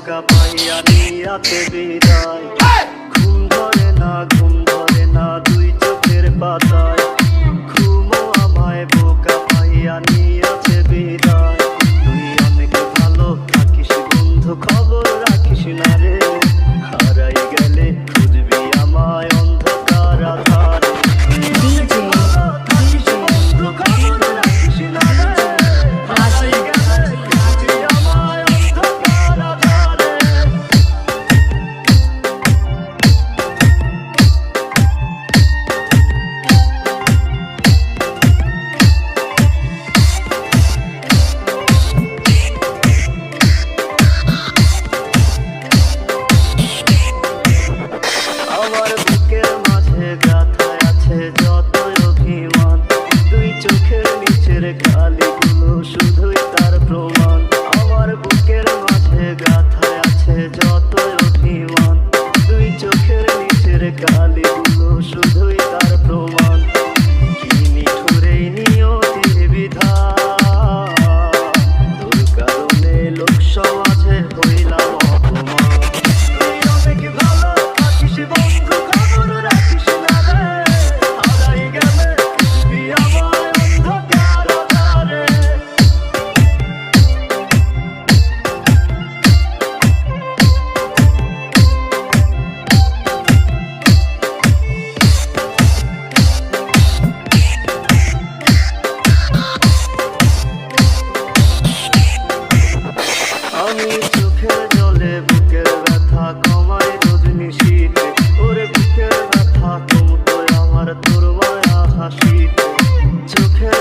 বোকা পাইয়া নিয়াতে বিদায়। ঘুম ধরে না দুই চোখের পাতায়, ঘুমো আমায় বোকা পাইয়া নিয়াতে বিদায়। তুই অনেক ভালো থাকিস বন্ধু, খবর রাখিস না রে, হারাই গেলে খুঁজবি আমায় অন্ধকার আধারে। আমার বুকের মাঝে গাথায় আছে যত অভিমান, দুই চোখের নিচের কালিগুলো শুধুই তার প্রমাণ। আমার বুকের মাঝে গাথায় আছে যত অভিমান, দুই চোখের নিচের কালিগুলো শুধুই তার প্রমাণ। কি নিঠুরে নিয়তির বিধান, তোর কারণে লোক সমাজে হইলাম অপমান। তুই অনেক ভালো থাকিস বন্ধু, খবর রাখিস না রে, হারাই গেলে খুঁজবি আমায় অন্ধকার আধারে। আমি চোখের জলে বুকের ব্যথা কমাই রজনী শীতে, ওরে বুকের ব্যথা কমতো আমার তোর মায়া হাসিতে। চোখের